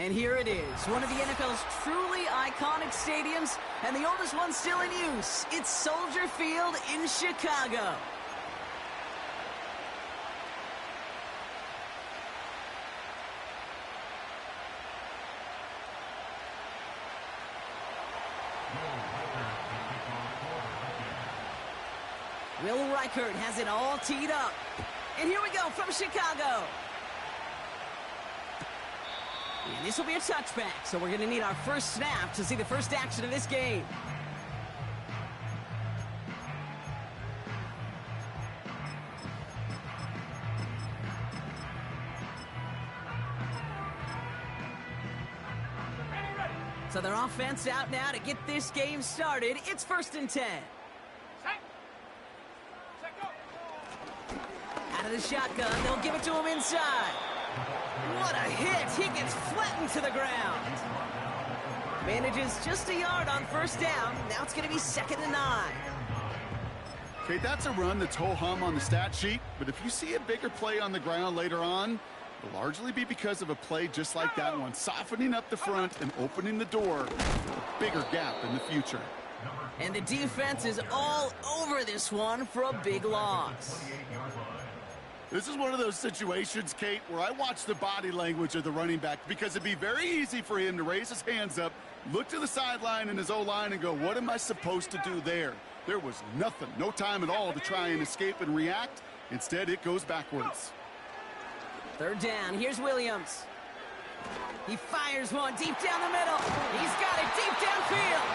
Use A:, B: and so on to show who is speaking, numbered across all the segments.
A: And here it is, one of the NFL's truly iconic stadiums, and the oldest one still in use. It's Soldier Field in Chicago. Will Reichert has it all teed up. And here we go from Chicago. And this will be a touchback, so we're going to need our first snap to see the first action of this game. So their offense out now to get this game started. It's 1st and 10. Out of the shotgun, they'll give it to him inside. What a hit! He gets flattened to the ground. Manages just a yard on 1st down. Now it's going to be 2nd and 9.
B: Okay, that's a run that's ho-hum on the stat sheet, but if you see a bigger play on the ground later on, it'll largely be because of a play just like that one, softening up the front and opening the door for a bigger gap in the future.
A: And the defense is all over this one for a big loss.
B: This is one of those situations, Kate, where I watch the body language of the running back because it'd be very easy for him to raise his hands up, look to the sideline in his O-line and go, what am I supposed to do there? There was nothing, no time at all to try and escape and react. Instead, it goes backwards.
A: 3rd down, here's Williams. He fires one deep down the middle. He's got it deep downfield.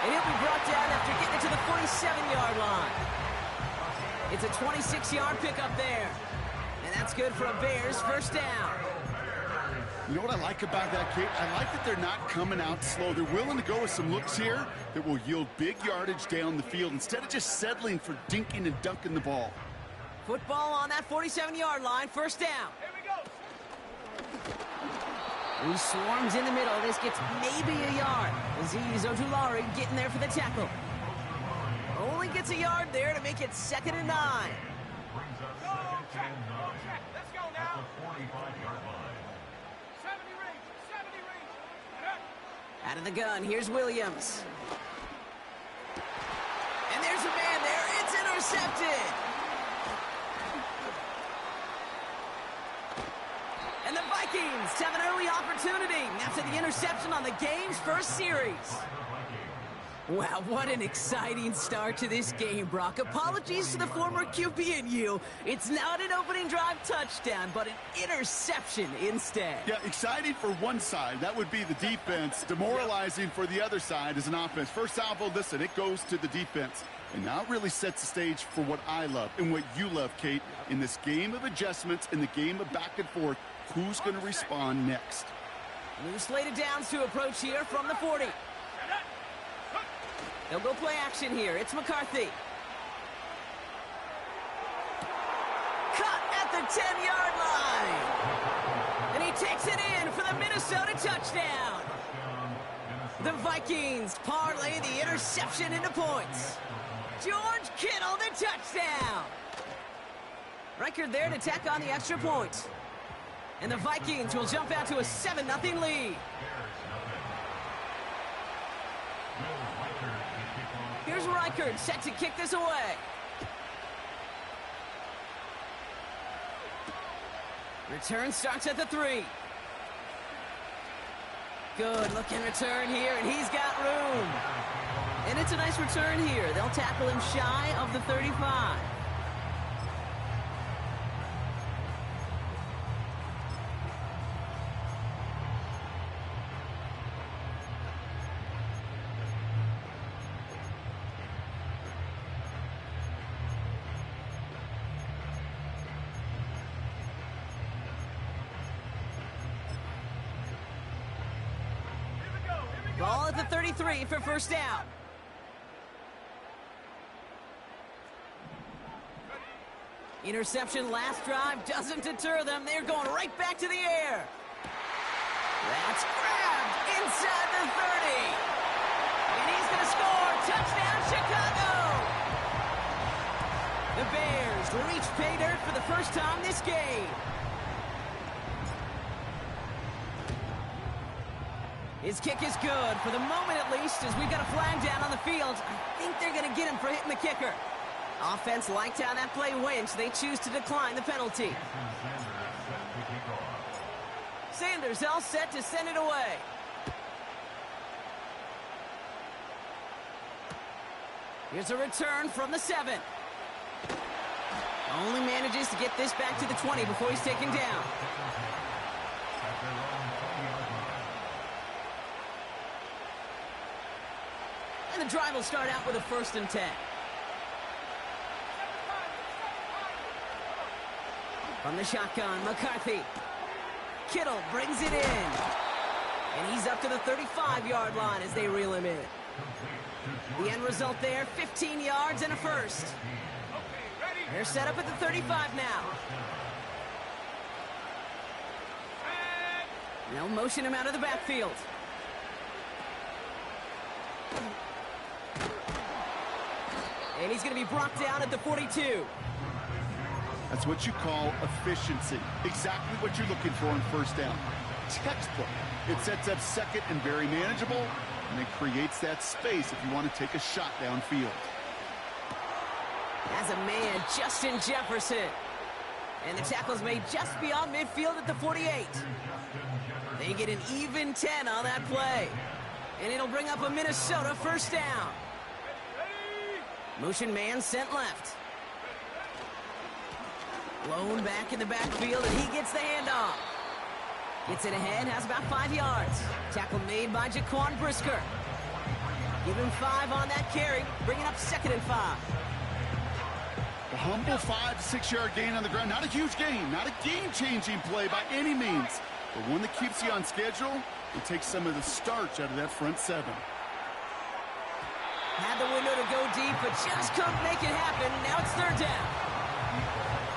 A: And he'll be brought down after getting it to the 47-yard line. It's a 26-yard pickup there. And that's good for a Bears 1st down.
B: You know what I like about that, Kate? I like that they're not coming out slow. They're willing to go with some looks here that will yield big yardage down the field instead of just settling for dinking and dunking the ball.
A: Football on that 47-yard line, 1st down.
C: Here we go.
A: He swarms in the middle. This gets maybe a yard. Aziz Ojulari getting there for the tackle. Only gets a yard there to make it 2nd and 9.
C: Go check. Let's go now. 45-yard line. 70 range.
A: Out of the gun, here's Williams. And there's a man there. It's intercepted. And the Vikings have an early opportunity after the interception on the game's first series. Wow, what an exciting start to this game, Brock. Apologies to the former QB and you. It's not an opening drive touchdown, but an interception instead.
B: Yeah, exciting for one side. That would be the defense. Demoralizing for the other side as an offense. First salvo, listen, it goes to the defense. And now it really sets the stage for what I love and what you love, Kate. In this game of adjustments, in the game of back and forth, who's going to respond next?
A: New slated downs to approach here from the 40. They'll go play action here. It's McCarthy. Cut at the 10-yard line. And he takes it in for the Minnesota touchdown. The Vikings parlay the interception into points. George Kittle, the touchdown. Reichert there to tack on the extra point. And the Vikings will jump out to a 7-0 lead. Here's Reichert set to kick this away. Return starts at the 3. Good looking return here, and he's got room. And it's a nice return here. They'll tackle him shy of the 35. Ball at the 33 for 1st down. Interception last drive doesn't deter them. They're going right back to the air. That's grabbed inside the 30. And he's going to score. Touchdown, Chicago. The Bears reach pay dirt for the first time this game. His kick is good, for the moment at least, as we've got a flag down on the field. I think they're going to get him for hitting the kicker. Offense liked how that play went, so they choose to decline the penalty. Sanders all set to send it away. Here's a return from the 7. Only manages to get this back to the 20 before he's taken down. And the drive will start out with a 1st and 10. From the shotgun, McCarthy. Kittle brings it in. And he's up to the 35-yard line as they reel him in. The end result there, 15 yards and a 1st. They're set up at the 35 now. They'll motion him out of the backfield. And he's going to be brought down at the 42.
B: That's what you call efficiency. Exactly what you're looking for on 1st down. Textbook. It sets up 2nd and very manageable, and it creates that space if you want to take a shot downfield.
A: As a man, Justin Jefferson. And the tackle's made just beyond midfield at the 48. They get an even 10 on that play. And it'll bring up a Minnesota 1st down. Motion man sent left. Blown back in the backfield, and he gets the handoff. Gets it ahead, has about 5 yards. Tackle made by Jaquan Brisker. Give him 5 on that carry, bringing up 2nd and 5.
B: A humble 5 to 6 yard gain on the ground. Not a huge gain, not a game-changing play by any means, but one that keeps you on schedule and takes some of the starch out of that front 7.
A: Had the window to go deep, but just couldn't make it happen. Now it's 3rd down.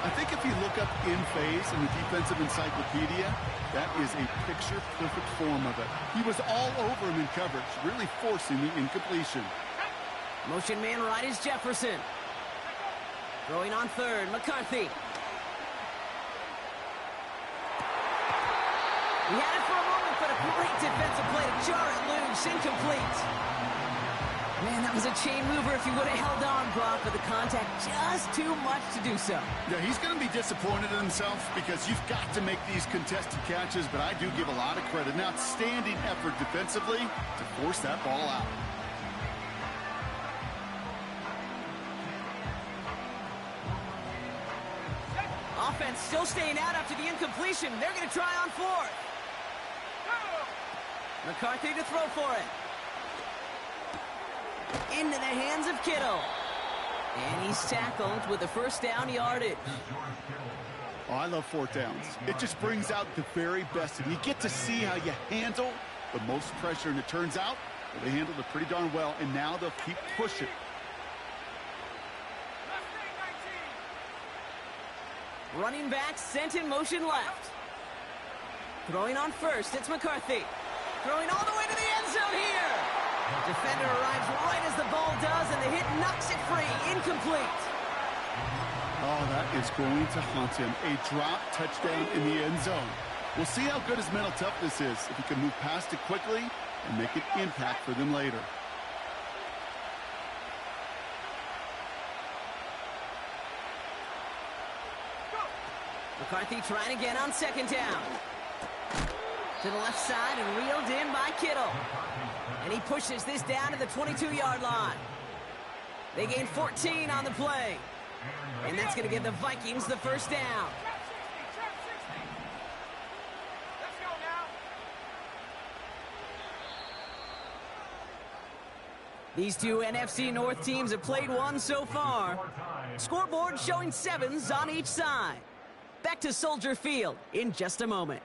B: I think if you look up in phase in the defensive encyclopedia, that is a picture-perfect form of it. He was all over him in coverage, really forcing the incompletion.
A: Motion man right is Jefferson. Throwing on 3rd, McCarthy. He had it for a moment, but a great defensive play to jar it loose, incomplete. Man, that was a chain mover if he would have held on, Brock, but the contact just too much to do so.
B: Yeah, he's going to be disappointed in himself because you've got to make these contested catches, but I do give a lot of credit. An outstanding effort defensively to force that ball out.
A: Offense still staying out after the incompletion. They're going to try on 4th. McCarthy to throw for it. Into the hands of Kittle. And he's tackled with a 1st down yardage.
B: Oh, I love 4th downs. It just brings out the very best. And you get to see how you handle the most pressure. And it turns out well, they handled it pretty darn well. And now they'll keep pushing.
A: Running back sent in motion left. Throwing on 1st, it's McCarthy. Throwing all the way to the end zone here. Defender arrives right as the ball does, and the hit knocks it free. Incomplete.
B: Oh, that is going to haunt him. A drop touchdown in the end zone. We'll see how good his mental toughness is, if he can move past it quickly and make an impact for them later.
A: McCarthy trying again on 2nd down. To the left side and reeled in by Kittle. And he pushes this down to the 22-yard line. They gain 14 on the play. And that's going to give the Vikings the 1st down. These two NFC North teams have played one so far. Scoreboard showing 7s on each side. Back to Soldier Field in just a moment.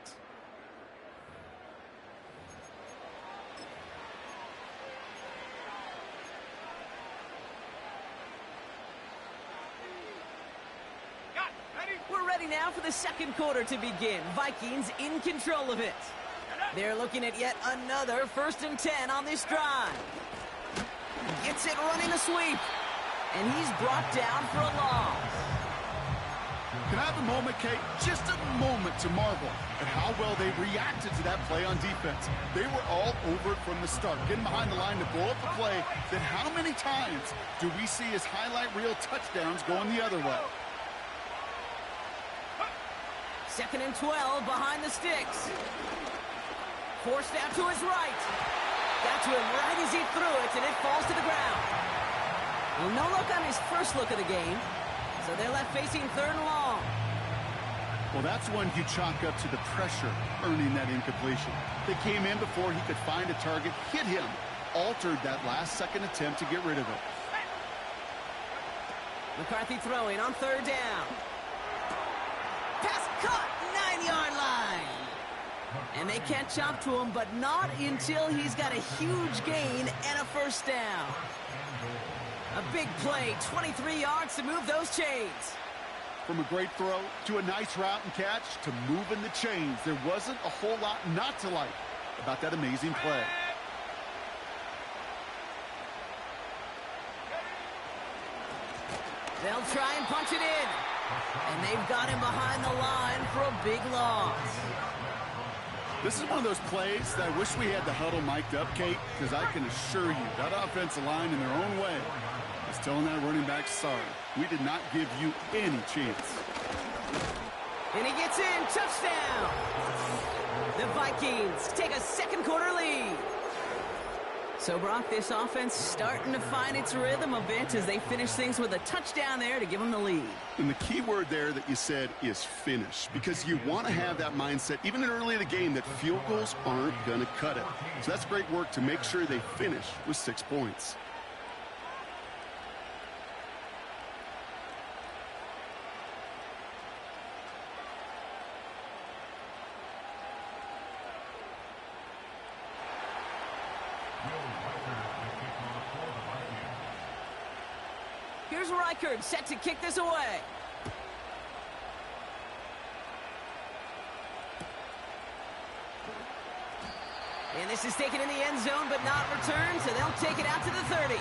A: We're ready now for the 2nd quarter to begin. Vikings in control of it. They're looking at yet another 1st and 10 on this drive. Gets it running a sweep. And he's brought down for a loss.
B: Can I have a moment, Kate? Just a moment to marvel at how well they reacted to that play on defense. They were all over it from the start, getting behind the line to blow up the play. Then how many times do we see his highlight reel touchdowns going the other way?
A: 2nd and 12 behind the sticks. Forced out to his right. Got to him right as he threw it, and it falls to the ground. Well, no look on his first look of the game, so they're left facing 3rd and long.
B: Well, that's one you chalk up to the pressure earning that incompletion. They came in before he could find a target, hit him, altered that last-second attempt to get rid of it.
A: McCarthy throwing on 3rd down. Pass caught, 9-yard line. And they can't chop to him, but not until he's got a huge gain and a 1st down. A big play, 23 yards to move those chains.
B: From a great throw to a nice route and catch to moving the chains, there wasn't a whole lot not to like about that amazing play.
A: They'll try and punch it in. And they've got him behind the line for a big loss.
B: This is one of those plays that I wish we had the huddle mic'd up, Kate, because I can assure you that offensive line in their own way is telling that running back, sorry, we did not give you any chance.
A: And he gets in, touchdown. The Vikings take a 2nd quarter lead. So, Brock, this offense starting to find its rhythm a bit as they finish things with a touchdown there to give them the lead.
B: And the key word there that you said is finish, because you want to have that mindset, even early in the game, that field goals aren't going to cut it. So that's great work to make sure they finish with 6 points.
A: Here's Reichard set to kick this away. And this is taken in the end zone, but not returned, so they'll take it out to the 30.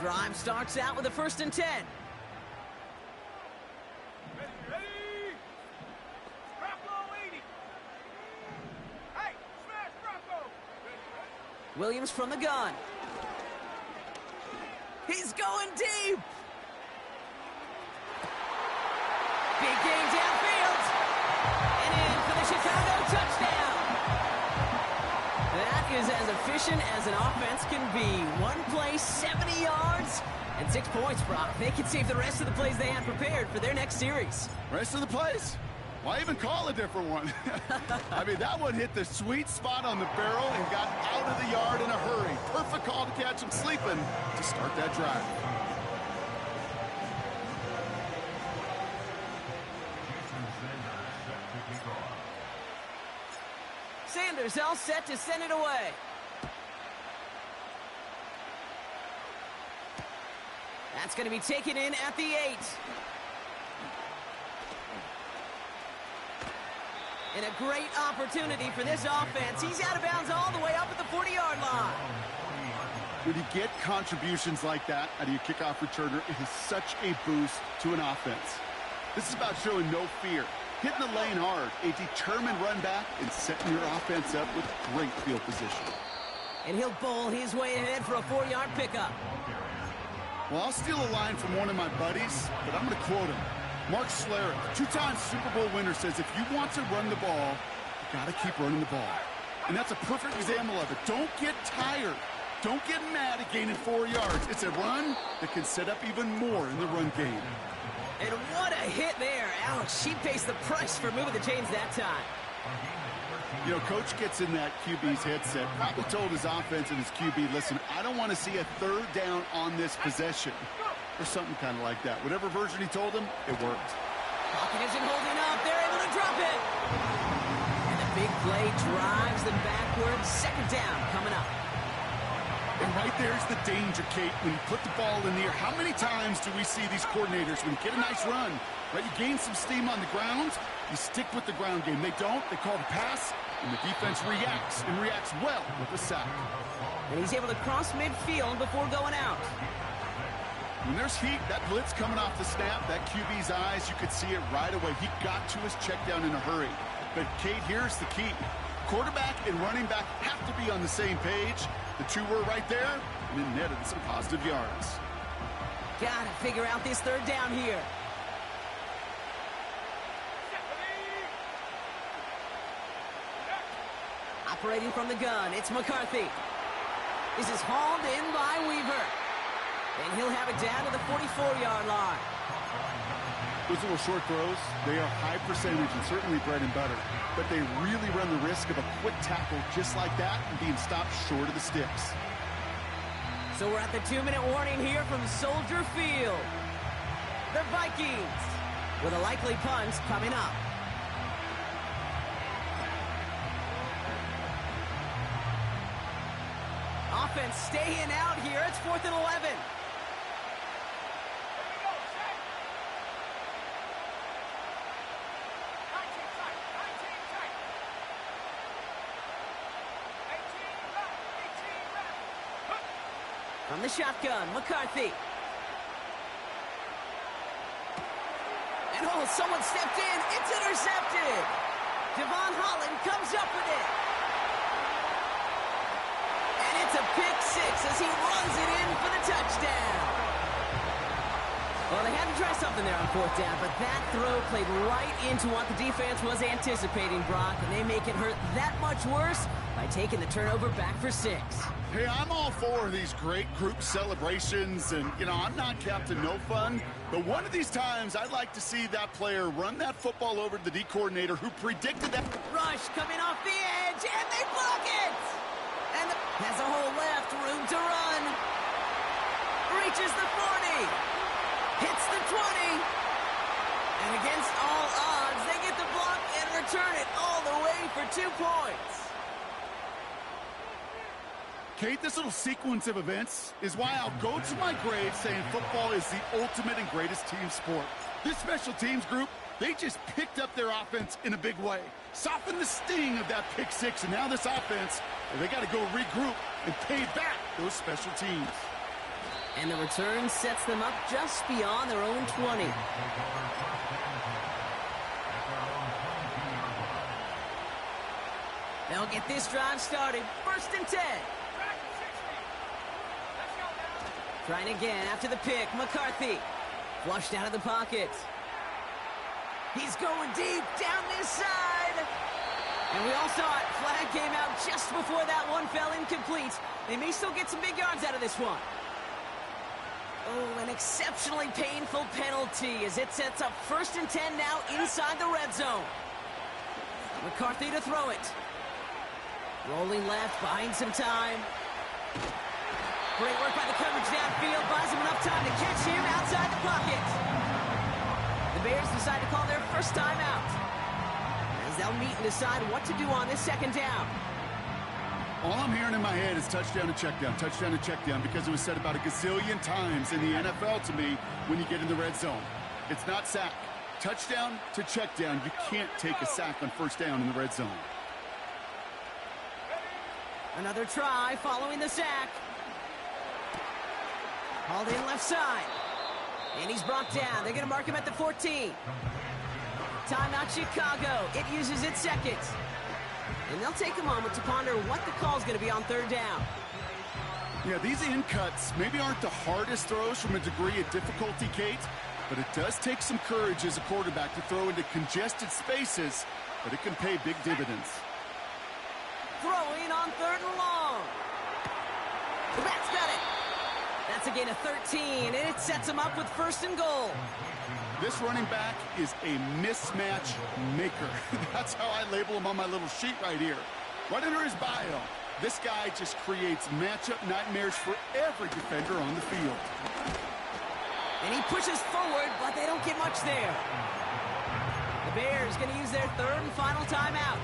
A: Drive starts out with a 1st and 10.
C: Ready? Drop low, 80. Hey, smash, drop low.
A: Williams from the gun. He's going deep. Big game downfield. And in for the Chicago touchdown. That is as efficient as an offense can be. One play, 70 yards, and 6 points, Brock. They can save the rest of the plays they had prepared for their next series.
B: Rest of the plays? Why even call a different one? I mean, that one hit the sweet spot on the barrel and got out of the yard in a hurry. Perfect call to catch him sleeping to start that drive.
A: Sanders all set to send it away. That's going to be taken in at the 8. And a great opportunity for this offense. He's out of bounds all the way up at the 40-yard line.
B: When you get contributions like that out of your kickoff returner, it is such a boost to an offense. This is about showing no fear, hitting the lane hard, a determined run back, and setting your offense up with great field position.
A: And he'll bowl his way ahead for a 4-yard pickup.
B: Well, I'll steal a line from one of my buddies, but I'm going to quote him. Mark Schlereth, 2-time Super Bowl winner, says if you want to run the ball, you got to keep running the ball. And that's a perfect example of it. Don't get tired. Don't get mad at gaining 4 yards. It's a run that can set up even more in the run game.
A: And what a hit there. Alex, she pays the price for moving the chains that time.
B: You know, Coach gets in that QB's headset, probably told his offense and his QB, listen, I don't want to see a 3rd down on this possession. Or something kind of like that. Whatever version he told him, it worked.
A: Pocket isn't holding up. They're able to drop it. And the big play drives them backwards. 2nd down coming up.
B: And right there's the danger, Kate, when you put the ball in the air. How many times do we see these coordinators, when you get a nice run, right, you gain some steam on the ground, you stick with the ground game. They don't. They call the pass, and the defense reacts, and reacts well with a sack.
A: And he's able to cross midfield before going out.
B: When there's heat, that blitz coming off the snap, that QB's eyes, you could see it right away. He got to his check down in a hurry. But, Kate, here's the key. Quarterback and running back have to be on the same page. The two were right there, and it netted some positive yards.
A: Gotta figure out this third down here. Operating from the gun, it's McCarthy. This is hauled in by Weaver. And he'll have it down to the 44-yard line.
B: Those little short throws, they are high percentage and certainly bread and butter. But they really run the risk of a quick tackle just like that and being stopped short of the sticks.
A: So we're at the 2-minute warning here from Soldier Field. The Vikings with a likely punt coming up. Offense staying out here. It's 4th and 11. From the shotgun, McCarthy. And oh, someone stepped in. It's intercepted. Devon Holland comes up with it. And it's a pick six as he runs it in for the touchdown. Well, they had to try something there on 4th down, but that throw played right into what the defense was anticipating, Brock, and they make it hurt that much worse by taking the turnover back for 6.
B: Hey, I'm all for these great group celebrations, and, you know, I'm not Captain No Fun, but one of these times I'd like to see that player run that football over to the D coordinator who predicted that.
A: Rush coming off the edge, and they block it! And has a hole left, room to run. Reaches the 40. Hits the 20. And against all odds, they get the block and return it all the way for 2 points.
B: Kate, this little sequence of events is why I'll go to my grave saying football is the ultimate and greatest team sport. This special teams group, they just picked up their offense in a big way. Softened the sting of that pick six, and now this offense, well, they got to go regroup and pay back those special teams.
A: And the return sets them up just beyond their own 20. They'll get this drive started. 1st and 10. Trying again after the pick. McCarthy. Flushed out of the pocket. He's going deep down this side. And we all saw it. Flag came out just before that one fell incomplete. They may still get some big yards out of this one. Oh, an exceptionally painful penalty as it sets up 1st and 10 now inside the red zone. McCarthy to throw it. Rolling left, buying some time. Great work by the coverage downfield. Buys him enough time to catch him outside the pocket. The Bears decide to call their first timeout, as they'll meet and decide what to do on this 2nd down.
B: All I'm hearing in my head is touchdown and check down, because it was said about a gazillion times in the NFL to me when you get in the red zone. It's not sack. Touchdown to check down. You can't take a sack on 1st down in the red zone.
A: Another try following the sack. Hauled in left side. And he's brought down. They're going to mark him at the 14. Timeout Chicago. It uses its seconds. And they'll take a moment to ponder what the call is going to be on 3rd down.
B: Yeah, these in cuts maybe aren't the hardest throws from a degree of difficulty, Kate, but it does take some courage as a quarterback to throw into congested spaces, but it can pay big dividends.
A: Throwing on 3rd and long. That's got it. That's a gain of 13, and it sets him up with 1st and goal.
B: This running back is a mismatch maker. That's how I label him on my little sheet right here. Right under his bio, this guy just creates matchup nightmares for every defender on the field.
A: And he pushes forward, but they don't get much there. The Bears going to use their 3rd and final timeout,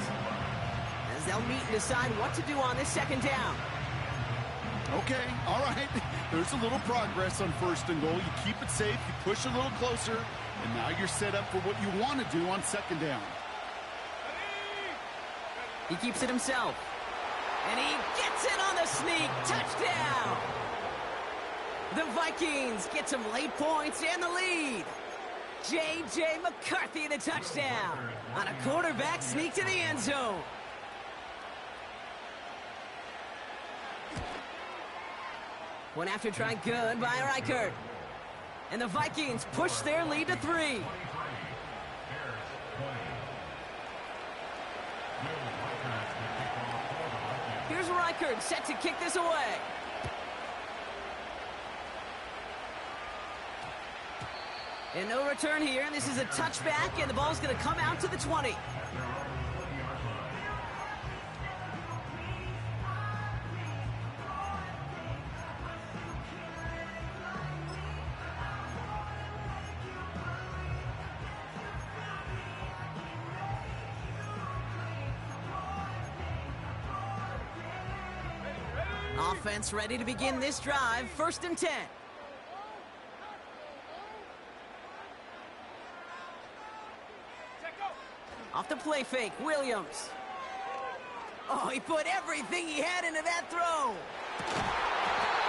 A: as they'll meet and decide what to do on this 2nd down.
B: Oh, Okay, all right. There's a little progress on 1st and goal. You keep it safe, you push a little closer, and now you're set up for what you want to do on 2nd down.
A: He keeps it himself. And he gets it on the sneak. Touchdown! The Vikings get some late points and the lead. J.J. McCarthy the touchdown on a quarterback sneak to the end zone. Went after try good by Reichert. And the Vikings push their lead to 3. Here's Reichert set to kick this away. And no return here. This is a touchback, and the ball's going to come out to the 20. Offense ready to begin this drive. 1st and 10. Off the play fake, Williams. Oh, he put everything he had into that throw.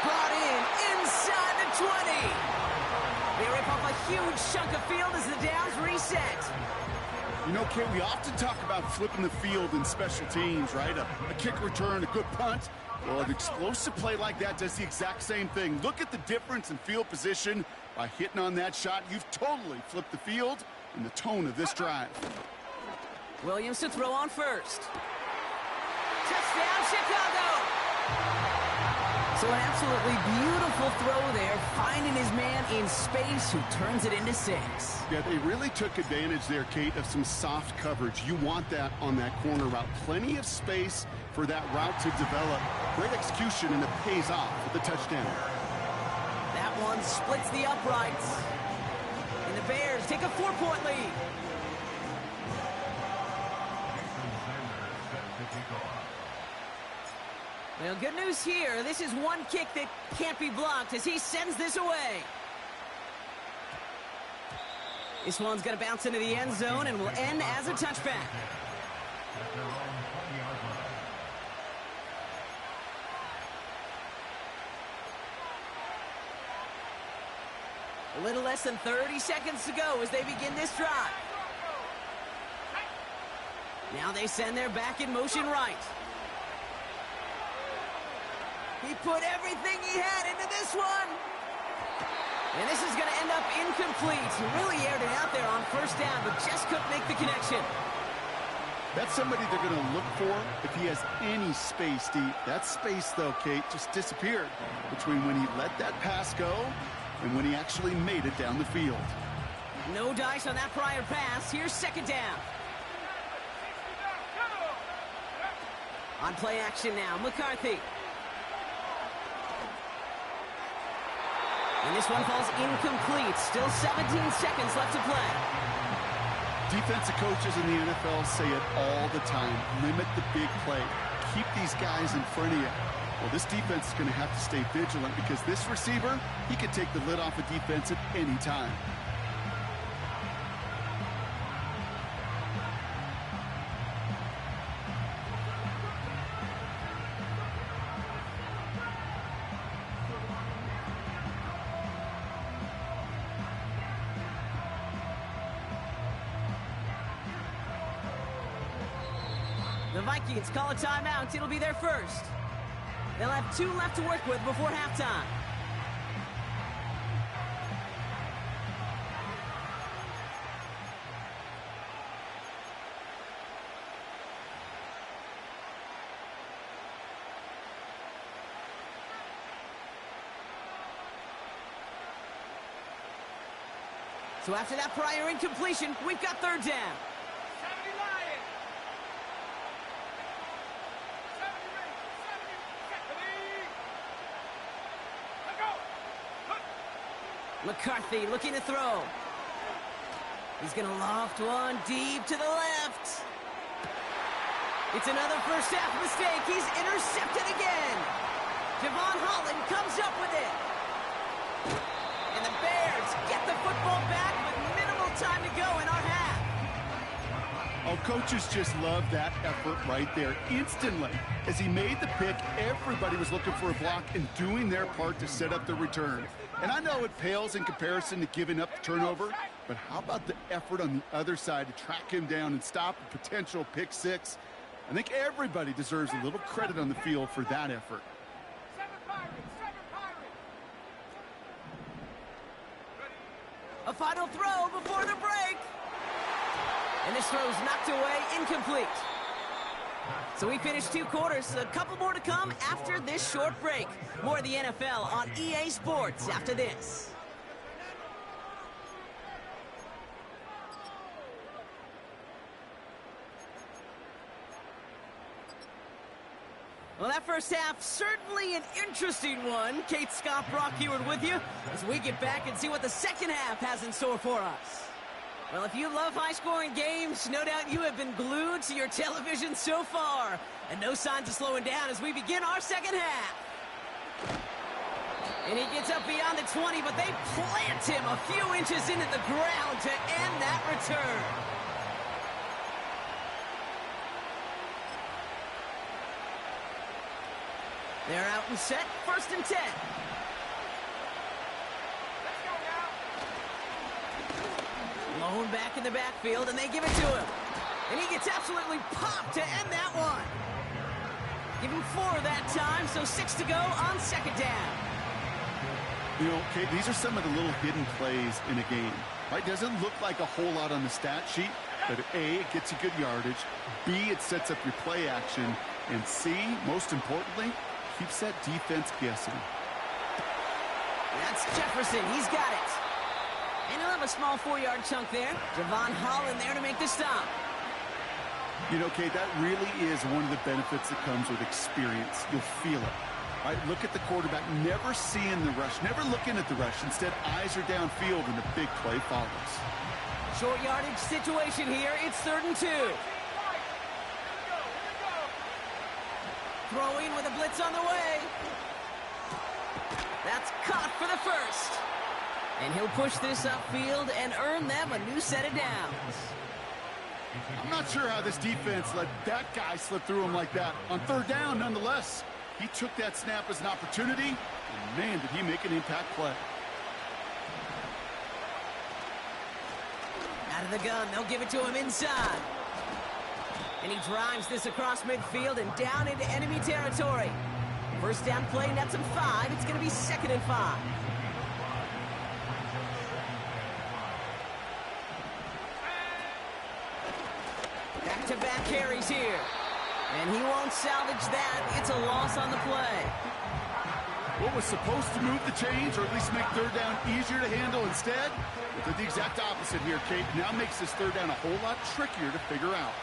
A: Brought in inside the 20. They rip off a huge chunk of field as the downs reset.
B: You know, Kate, we often talk about flipping the field in special teams, right? A kick return, a good punt. Well, an explosive play like that does the exact same thing. Look at the difference in field position. By hitting on that shot, you've totally flipped the field and the tone of this drive.
A: Williams to throw on 1st. Touchdown, Chicago! So an absolutely beautiful throw there, finding his man in space who turns it into 6.
B: Yeah, they really took advantage there, Kate, of some soft coverage. You want that on that corner route. Plenty of space for that route to develop. Great execution, and it pays off with the touchdown.
A: That one splits the uprights. And the Bears take a 4-point lead. Well, good news here. This is one kick that can't be blocked as he sends this away. This one's going to bounce into the end zone and will end as a touchback. A little less than 30 seconds to go as they begin this drive. Now they send their back in motion right. He put everything he had into this one. And this is going to end up incomplete. He really aired it out there on 1st down, but just couldn't make the connection.
B: That's somebody they're going to look for if he has any space deep. That space, though, Kate, just disappeared between when he let that pass go and when he actually made it down the field.
A: No dice on that prior pass. Here's 2nd down. On play action now, McCarthy. And this one falls incomplete. Still 17 seconds left to play.
B: Defensive coaches in the NFL say it all the time. Limit the big play. Keep these guys in front of you. Well, this defense is going to have to stay vigilant because this receiver, he could take the lid off a defense at any time.
A: The Vikings call a timeout. It'll be their first. They'll have 2 left to work with before halftime. So after that prior incompletion, we've got 3rd down. McCarthy looking to throw. He's going to loft one deep to the left. It's another first half mistake. He's intercepted again. Javon Holland comes up with it. And the Bears get the football back with minimal time to go in our half.
B: Oh, coaches just love that effort right there. Instantly, as he made the pick, everybody was looking for a block and doing their part to set up the return. And I know it pales in comparison to giving up the turnover, but how about the effort on the other side to track him down and stop a potential pick six? I think everybody deserves a little credit on the field for that effort.
A: A final throw before the break. And this throw's knocked away, incomplete. So we finished 2 quarters. A couple more to come after this short break. More of the NFL on EA Sports after this. Well, that first half, certainly an interesting one. Kate, Scott, Brock Heward with you as we get back and see what the second half has in store for us. Well, if you love high-scoring games, no doubt you have been glued to your television so far. And no signs of slowing down as we begin our second half. And he gets up beyond the 20, but they plant him a few inches into the ground to end that return. They're out and set, 1st and 10. Lone back in the backfield, and they give it to him. And he gets absolutely popped to end that one. Give him 4 that time, so 6 to go on 2nd down.
B: You know, Kate, these are some of the little hidden plays in a game. Right? Doesn't look like a whole lot on the stat sheet, but A, it gets you good yardage. B, it sets up your play action. And C, most importantly, keeps that defense guessing.
A: That's Jefferson. He's got it. And he'll have a small 4-yard chunk there. Javon Holland there to make the stop.
B: You know, Kate, that really is one of the benefits that comes with experience. You'll feel it. Right? Look at the quarterback, never seeing the rush, never looking at the rush. Instead, eyes are downfield, and the big play follows.
A: Short yardage situation here. It's 3rd and 2. Throwing with a blitz on the way. That's caught for the 1st. And he'll push this upfield and earn them a new set of downs.
B: I'm not sure how this defense let that guy slip through him like that. On 3rd down, nonetheless, he took that snap as an opportunity, and man, did he make an impact play.
A: Out of the gun, they'll give it to him inside. And he drives this across midfield and down into enemy territory. 1st down play, nets him 5. It's going to be 2nd and 5. Back-to-back carries here. And he won't salvage that. It's a loss on the play.
B: What was supposed to move the chains, or at least make 3rd down easier to handle instead? But did the exact opposite here, Kate. Now makes this 3rd down a whole lot trickier to figure out.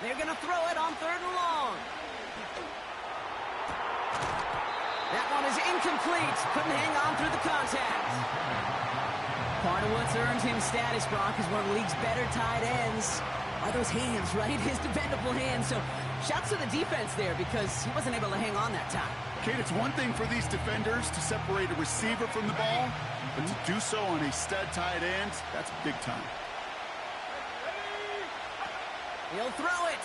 A: They're going to throw it on 3rd and long. That one is incomplete. Couldn't hang on through the contact. Part of what's earned him status, Brock, is one of the league's better tight ends. Are those hands, right? His dependable hands. So shouts to the defense there because he wasn't able to hang on that time.
B: Kate, it's one thing for these defenders to separate a receiver from the ball, but to do so on a stud tight end, that's big time.
A: He'll throw it.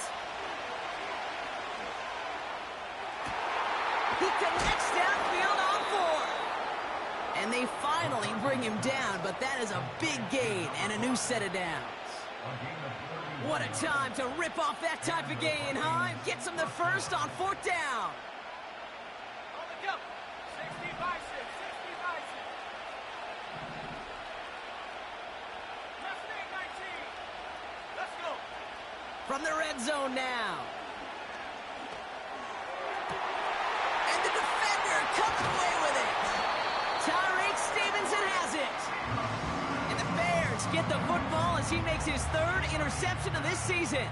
A: He connects downfield on 4. And they finally bring him down, but that is a big gain and a new set of downs. What a time to rip off that type of gain, huh? Gets him the 1st on 4th down.
C: On the jump. 60 by 6. 60 by 6. Just 19. Let's go.
A: From the red zone now. And the defender comes away with it. Tyreek Stevenson has it. And the Bears get the football as he makes his 3rd interception of this season.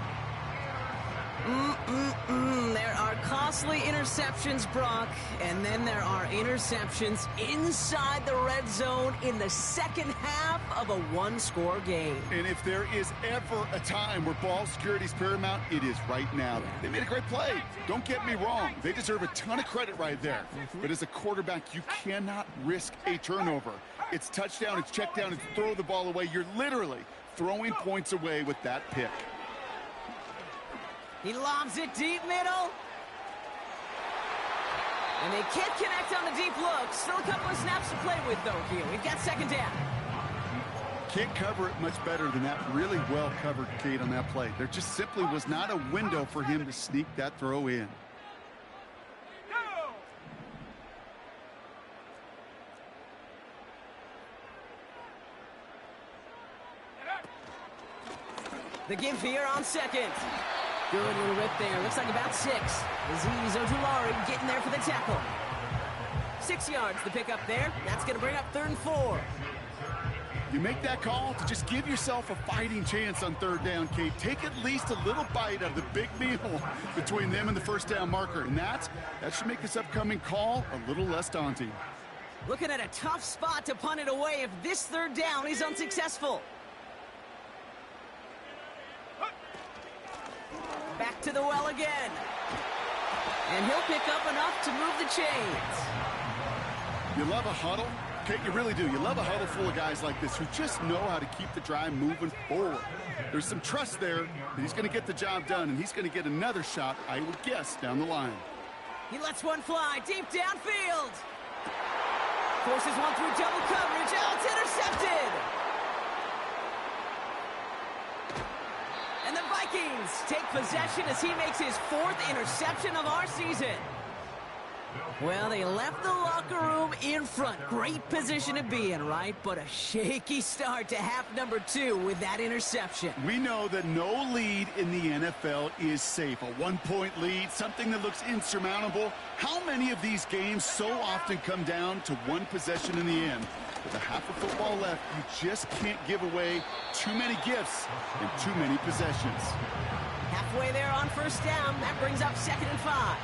A: There are costly interceptions, Brock, and then there are interceptions inside the red zone in the second half of a one-score game.
B: And if there is ever a time where ball security is paramount, it is right now. They made a great play. Don't get me wrong. They deserve a ton of credit right there. But as a quarterback, you cannot risk a turnover. It's touchdown, it's check down, it's throw the ball away. You're literally throwing points away with that pick.
A: He lobs it deep middle. And they can't connect on the deep look. Still a couple of snaps to play with, though, here. We've got second down.
B: Can't cover it much better than that. Really well covered, Kate, on that play. There just simply was not a window for him to sneak that throw in.
A: The give here on second. Good little rip there. Looks like about 6. Aziz Ojulari getting there for the tackle. 6 yards the pick up there. That's going to bring up 3rd and 4.
B: You make that call to just give yourself a fighting chance on 3rd down, Kate. Take at least a little bite of the big meal between them and the first down marker. And that should make this upcoming call a little less daunting.
A: Looking at a tough spot to punt it away if this 3rd down is unsuccessful. Back to the well again. And he'll pick up enough to move the chains.
B: You love a huddle? Kate, you really do. You love a huddle full of guys like this who just know how to keep the drive moving forward. There's some trust there that he's going to get the job done, and he's going to get another shot, I would guess, down the line.
A: He lets one fly deep downfield. Forces one through double coverage. Oh, it's intercepted. And the Vikings take possession as he makes his 4th interception of our season. Well, they left the locker room in front. Great position to be in, right? But a shaky start to half number 2 with that interception.
B: We know that no lead in the NFL is safe. A 1-point lead, something that looks insurmountable. How many of these games so often come down to one possession in the end? With a half of football left, you just can't give away too many gifts and too many possessions.
A: Halfway there on 1st down. That brings up 2nd and 5.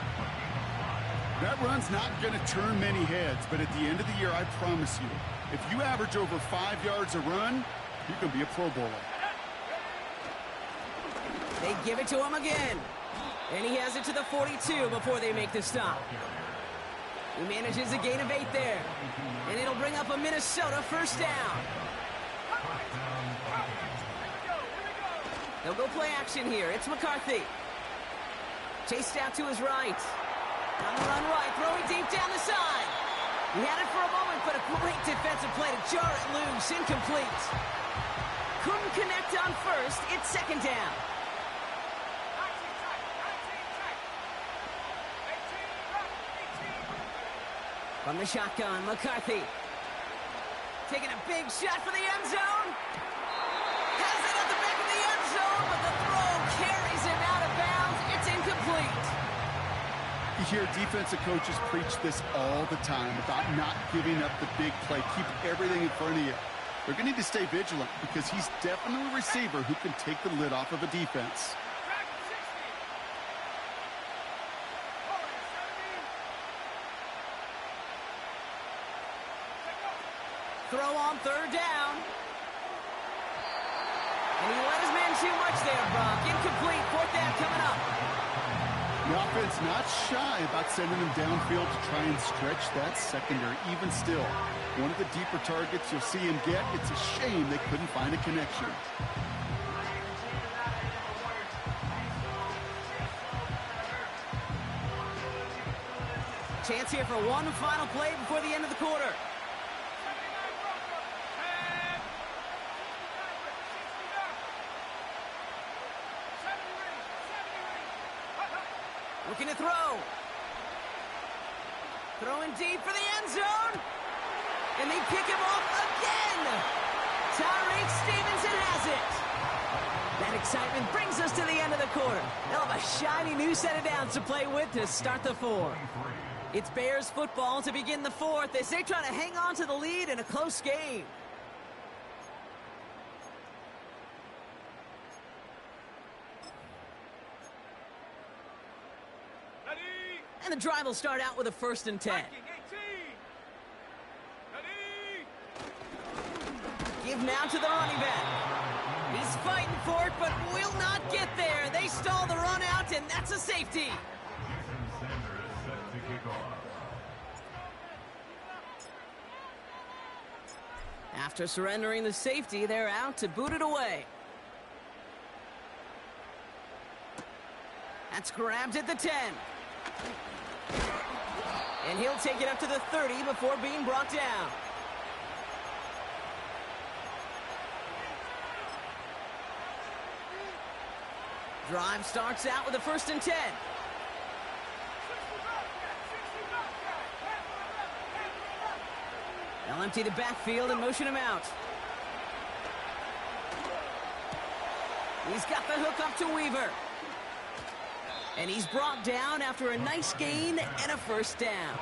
B: That run's not going to turn many heads, but at the end of the year, I promise you, if you average over 5 yards a run, you're going to be a Pro Bowler.
A: They give it to him again. And he has it to the 42 before they make the stop. He manages a gain of 8 there. And it'll bring up a Minnesota 1st down. They'll go play action here. It's McCarthy. Chased out to his right. On the run right, throwing deep down the side. He had it for a moment, but a great defensive play to jar it loose. Incomplete. Couldn't connect on 1st. It's 2nd down. From the shotgun, McCarthy. Taking a big shot for the end zone. Has it at the back of the end zone, but the throw carries him out of bounds. It's incomplete.
B: You hear defensive coaches preach this all the time about not giving up the big play. Keep everything in front of you. They're going to need to stay vigilant because he's definitely a receiver who can take the lid off of a defense.
A: Throw on 3rd down. And he let his man too much there, Brock. Incomplete. 4th down coming up.
B: The offense not shy about sending him downfield to try and stretch that secondary. Even still, one of the deeper targets you'll see him get. It's a shame they couldn't find a connection.
A: Chance here for one final play before the end of the quarter. Looking to throw. Throwing deep for the end zone. And they pick him off again. Tyreek Stevenson has it. That excitement brings us to the end of the quarter. They'll have a shiny new set of downs to play with to start the 4th. It's Bears football to begin the 4th as they try to hang on to the lead in a close game. And the drive will start out with a 1st and 10.
C: Viking 18. Ready?
A: Give now to the running back. He's fighting for it, but will not get there. They stall the run out, and that's a safety. After surrendering the safety, they're out to boot it away. That's grabbed at the 10. And he'll take it up to the 30 before being brought down. Drive starts out with a 1st and 10. They'll empty the backfield and motion him out. He's got the hook up to Weaver. And he's brought down after a nice gain and a 1st down.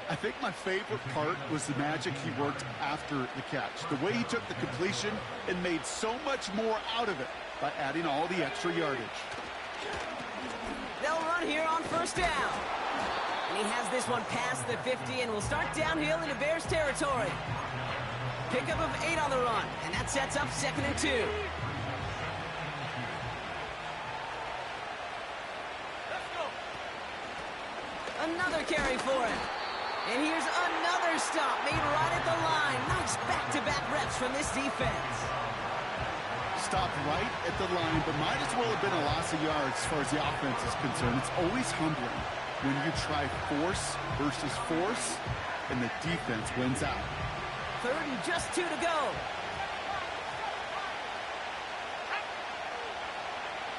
B: I think my favorite part was the magic he worked after the catch. The way he took the completion and made so much more out of it by adding all the extra yardage.
A: They'll run here on 1st down. And he has this one past the 50 and will start downhill into Bears territory. Pickup of 8 on the run, and that sets up 2nd and 2.
C: Let's go.
A: Another carry for him. And here's another stop made right at the line. Nice back-to-back reps from this defense.
B: Stopped right at the line, but might as well have been a loss of yards as far as the offense is concerned. It's always humbling when you try force versus force, and the defense wins out.
A: 3rd and just 2 to go.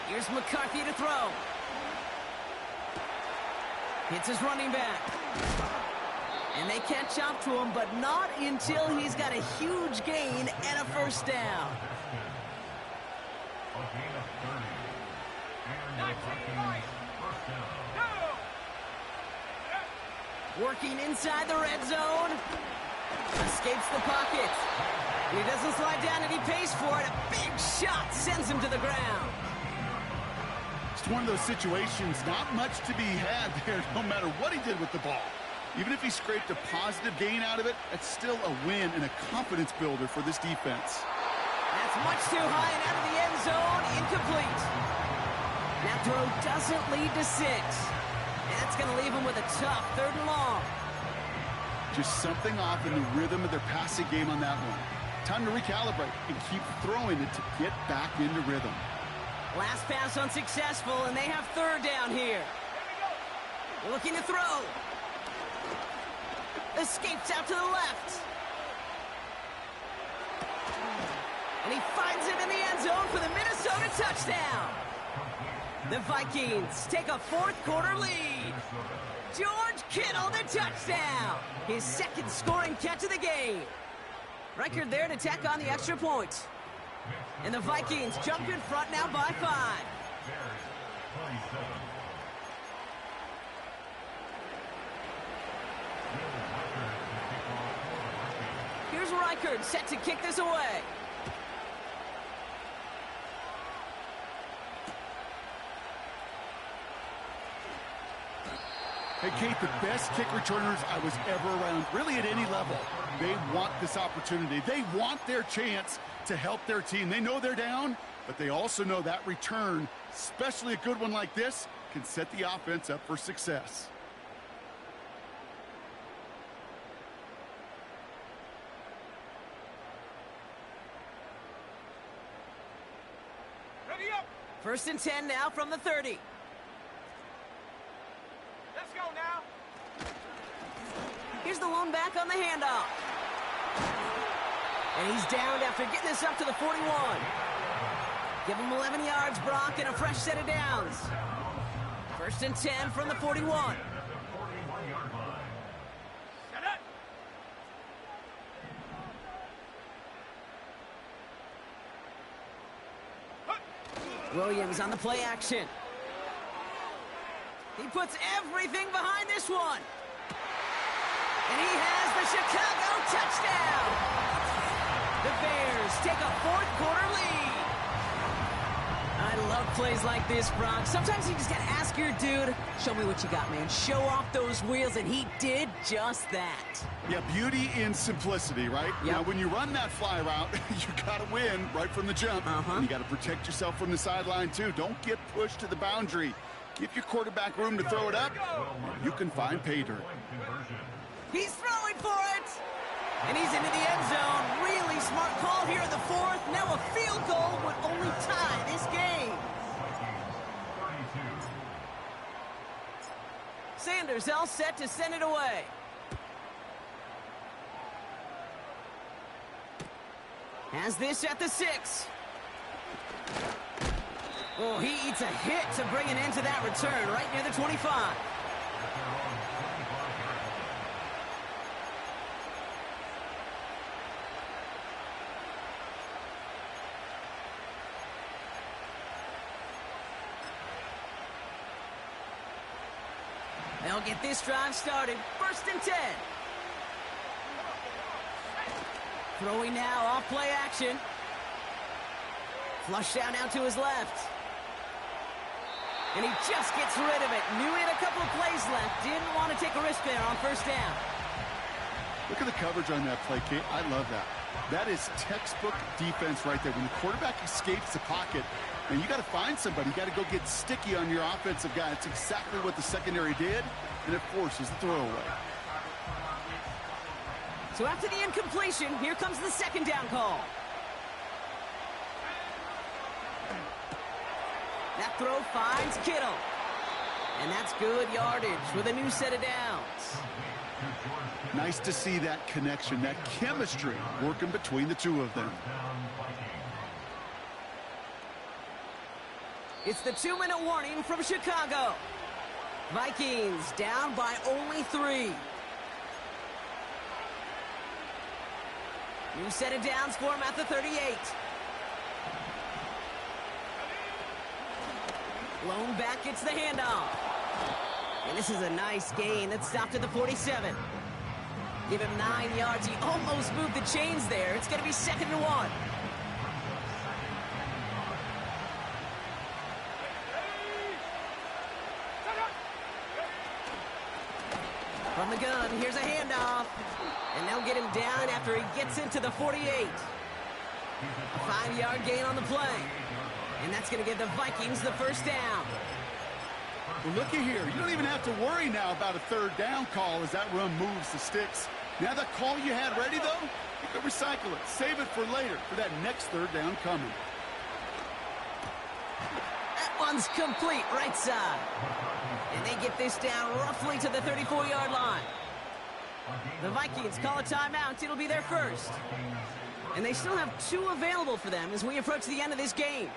A: Here's McCarthy to throw. Hits his running back. And they catch up to him, but not until he's got a huge gain and a 1st down. Working inside the red zone. Escapes the pocket. He doesn't slide down and he pays for it. A big shot sends him to the ground.
B: It's one of those situations, not much to be had there no matter what he did with the ball. Even if he scraped a positive gain out of it, that's still a win and a confidence builder for this defense.
A: That's much too high and out of the end zone. Incomplete. That throw doesn't lead to 6. And that's going to leave him with a tough 3rd and long.
B: Just something off in the rhythm of their passing game on that one. Time to recalibrate and keep throwing it to get back into rhythm.
A: Last pass unsuccessful, and they have 3rd down here. Looking to throw. Escapes out to the left. And he finds him in the end zone for the Minnesota touchdown. The Vikings take a 4th quarter lead. George Kittle, the touchdown. His 2nd scoring catch of the game. Record there to tack on the extra point. And the Vikings jump in front now by 5. Here's Reichard set to kick this away.
B: Hey, Kate, the best kick returners I was ever around, really at any level, they want this opportunity. They want their chance to help their team. They know they're down, but they also know that return, especially a good one like this, can set the offense up for success.
C: Ready up.
A: 1st and 10 now from the 30.
C: Let's go now.
A: Here's the lone back on the handoff. And he's downed after getting this up to the 41. Give him 11 yards, Brock, and a fresh set of downs. 1st and 10 from the 41.
C: Set it.
A: Williams on the play action. He puts everything behind this one. And he has the Chicago touchdown. The Bears take a 4th quarter lead. A love plays like this, Brock. Sometimes you just got to ask your dude, show me what you got, man. Show off those wheels, and he did just that.
B: Yeah, beauty in simplicity, right?
A: Yep.
B: Now, when you run that fly route, you got to win right from the jump. And you got to protect yourself from the sideline, too. Don't get pushed to the boundary. Give your quarterback room to throw it up. You can find pay dirt.
A: He's throwing for it. And he's into the end zone. Really smart call here in the fourth. Now a field goal would only tie this game. Sanders all set to send it away. Has this at the 6. Oh, he eats a hit to bring an end to that return right near the 25. They'll get this drive started. 1st and 10. Throwing now off play action. Flush down out to his left. And he just gets rid of it. Knew he had a couple of plays left. Didn't want to take a risk there on 1st down.
B: Look at the coverage on that play, Kate. I love that. That is textbook defense right there. When the quarterback escapes the pocket, and you got to find somebody. You got to go get sticky on your offensive guy. It's exactly what the secondary did, and it forces the throwaway.
A: So after the incompletion, here comes the 2nd down call. That throw finds Kittle. And that's good yardage with a new set of downs.
B: Nice to see that connection, that chemistry working between the two of them.
A: It's the 2-minute warning from Chicago. Vikings down by only 3. New set of downs for him at the 38. Blown back gets the handoff. And this is a nice gain that stopped at the 47. Give him 9 yards. He almost moved the chains there. It's going to be 2nd and 1. From the gun, here's a handoff. And they'll get him down after he gets into the 48. A 5-yard gain on the play. And that's going to give the Vikings the 1st down.
B: Well, looky here. You don't even have to worry now about a 3rd down call as that run moves the sticks. Now that call you had ready, though, you can recycle it. Save it for later for that next 3rd down coming.
A: That one's complete right side. And they get this down roughly to the 34-yard line. The Vikings call a timeout. It'll be their 1st. And they still have 2 available for them as we approach the end of this game.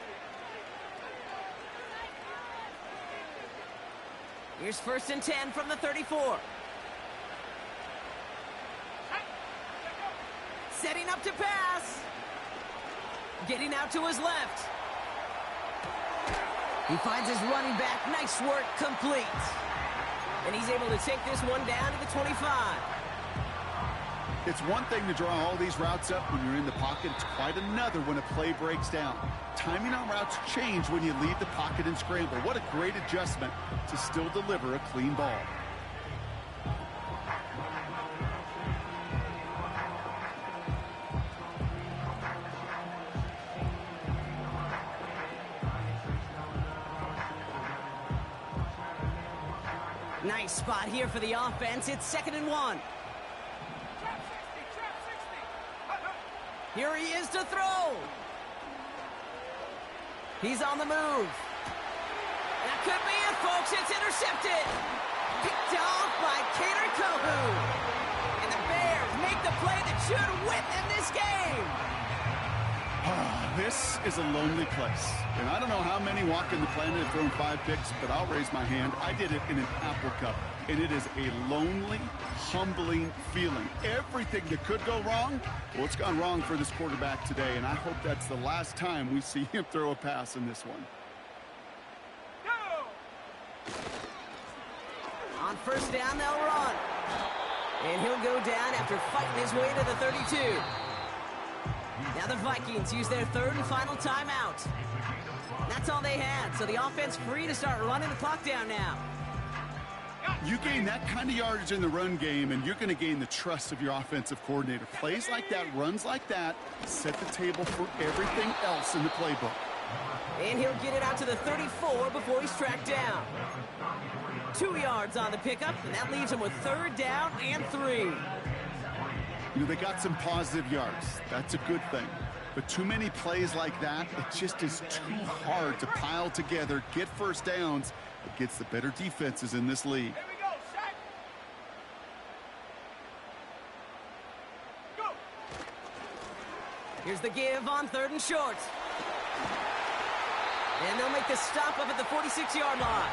A: Here's 1st and 10 from the 34. Setting up to pass. Getting out to his left. He finds his running back. Nice work, complete. And he's able to take this one down to the 25.
B: It's one thing to draw all these routes up when you're in the pocket. It's quite another when a play breaks down. Timing on routes change when you leave the pocket and scramble. What a great adjustment to still deliver a clean ball.
A: Nice spot here for the offense. It's 2nd and 1. Here he is to throw. He's on the move. That could be it, folks. It's intercepted. Picked off by Cater Kohu. And the Bears make the play that should win them this game.
B: This is a lonely place. And I don't know how many walking the planet have thrown 5 picks, but I'll raise my hand. I did it in an Apple Cup. And it is a lonely, humbling feeling. Everything that could go wrong, well, it's gone wrong for this quarterback today. And I hope that's the last time we see him throw a pass in this one.
A: On 1st down, they'll run. And he'll go down after fighting his way to the 32. Now the Vikings use their third and final timeout. That's all they had, so the offense free to start running the clock down now.
B: You gain that kind of yardage in the run game, and you're going to gain the trust of your offensive coordinator. Plays like that, runs like that, set the table for everything else in the playbook.
A: And he'll get it out to the 34 before he's tracked down. 2 yards on the pickup, and that leaves him with third down and 3.
B: You know, they got some positive yards. That's a good thing. But too many plays like that, it just is too hard to pile together, get first downs against the better defenses in this league.
C: Here we go, set. Go.
A: Here's the give on 3rd and short. And they'll make the stop up at the 46-yard line.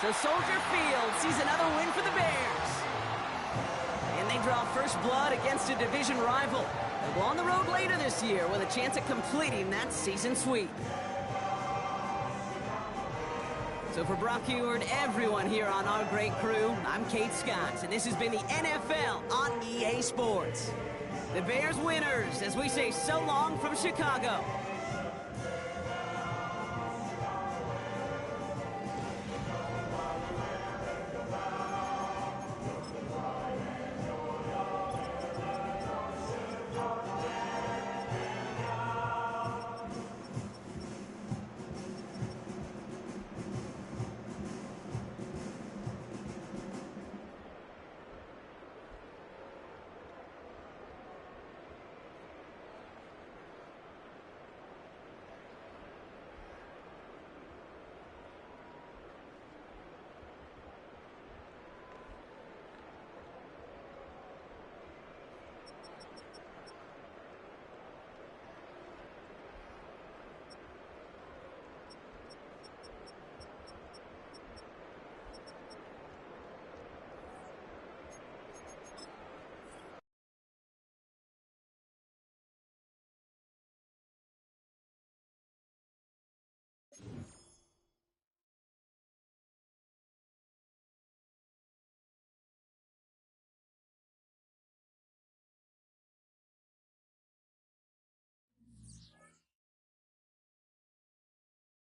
A: So Soldier Field sees another win for the Bears. And they draw first blood against a division rival. They'll go on the road later this year with a chance at completing that season sweep. So for Brock Eward, everyone here on our great crew, I'm Kate Scott, and this has been the NFL on EA Sports. The Bears winners as we say so long from Chicago.